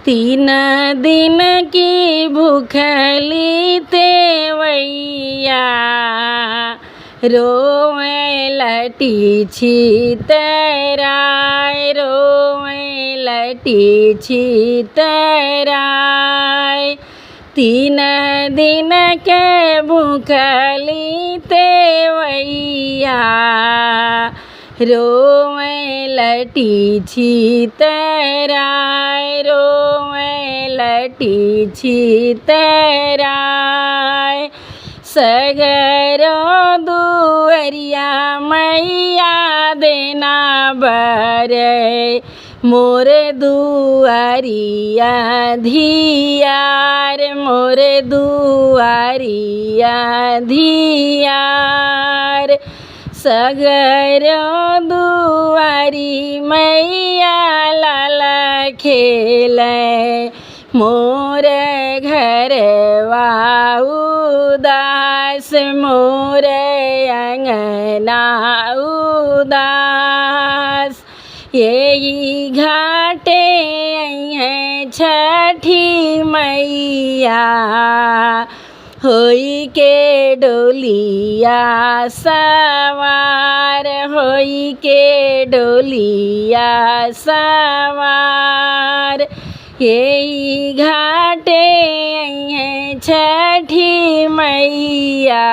तीन दिन की भूखली तेवैया, रोवे लटी छितराय, रोवे लटी छितराय। तीन दिन के भूखली तेवैया, रोवे लटी छितराय, रोवे लटी छितराय। सगरो दुअरिया मैया देना बरे, मोर दुआरिया धियार, मोर दुआरिया धियार। सगरो दुआरी मैया लाला खेले, मोर घरवा उदास, मोर अंगना उदास। यही घाटे अइहें छठी मैया, होई के डोलिया सवार, होई के डोलिया सवार। यही घाटे अइहें छठी मैया,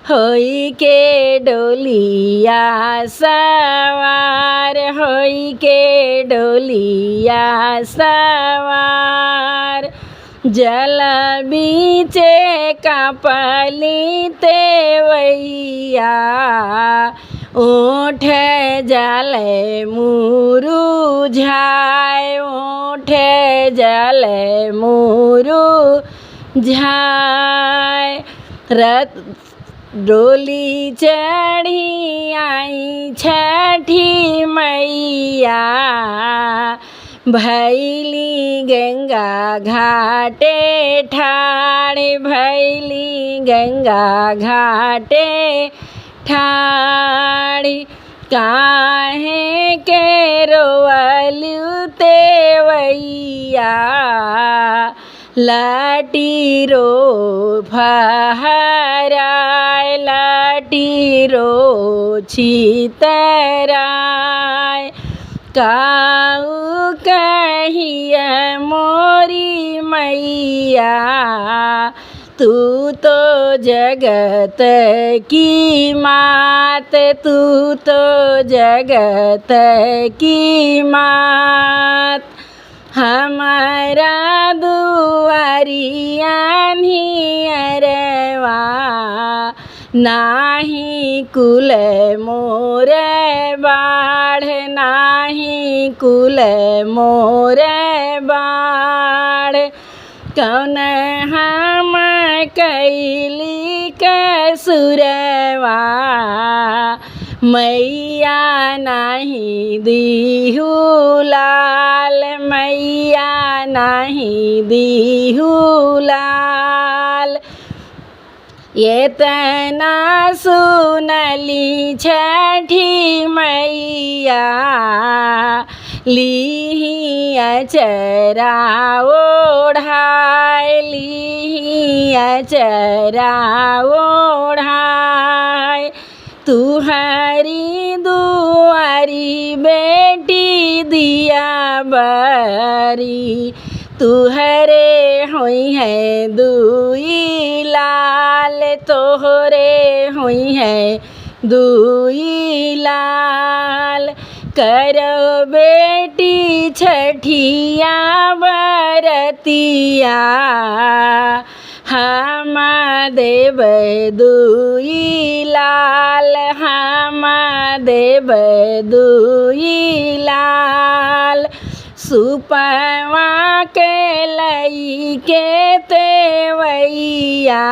होई के डोलिया सवार, होई के डोलिया सवार। जल बीचे कापली तेवैया, ओठ जले मुरुझाय, ओठ जले मुरुझाय। रथ डोली चढ़ी आई छठी मैया, भैली गंगा घाटे ठाड़, भैली गंगा घाटे ठाड़। काहे के रोवलु तेवैया, लाटी रो फहराय, लाटी रो छितराय। काऊ कहिया मोरी मैया, तू तो जगत की मात, तू तो जगत की मात। हमारा दुआरिया नियरवा, नाही कुल मोर बाढ़, नाही कुल मोर बाढ़। कौन हम कैली कसुरवा, मैया नाही दीहू लाल, मैया नाही दीहू लाल। एतना सुनली छठी मैया, लीही अचरा ओढ़ाय, लीही अचरा ओढ़ाय। तुहरी दुआरी बेटी दिया बरी, तुहरे होई है दुई लाल, तोहरे होई है दुई लाल। करो बेटी छठिया बरतिया, हम देव दुई लाल, हम देव दुई लाल। सुपवा के लई के तेवैया,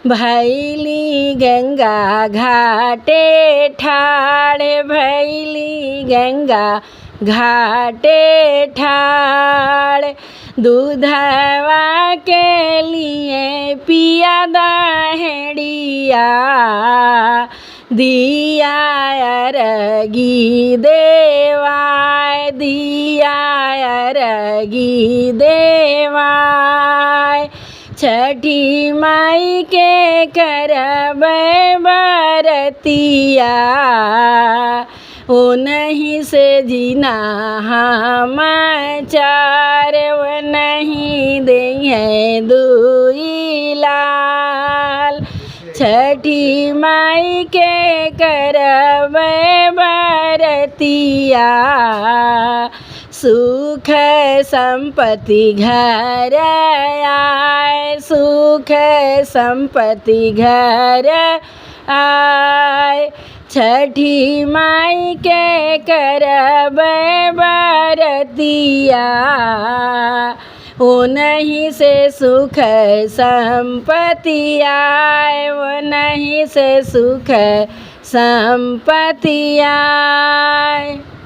भैली गंगा घाटे ठाड़, भैली गंगा घाटे ठाड़। दूधवा के लिए पिया दहेड़िया, दिया अरगी देवाय, दिया अरगी देवाय। छठी माई के करबै बरतिया, ओ नहीं से जीना हम चार, वो नहीं देंगे दुई लाल। छठी माई के करबै बरतिया, सुख संपत्ति घर आए, सुख संपत्ति घर आए। छठी माई के करबै बरतिया, ओ नहीं से सुख संपत्ति आए, वो नहीं से सुख संपत्ति आए।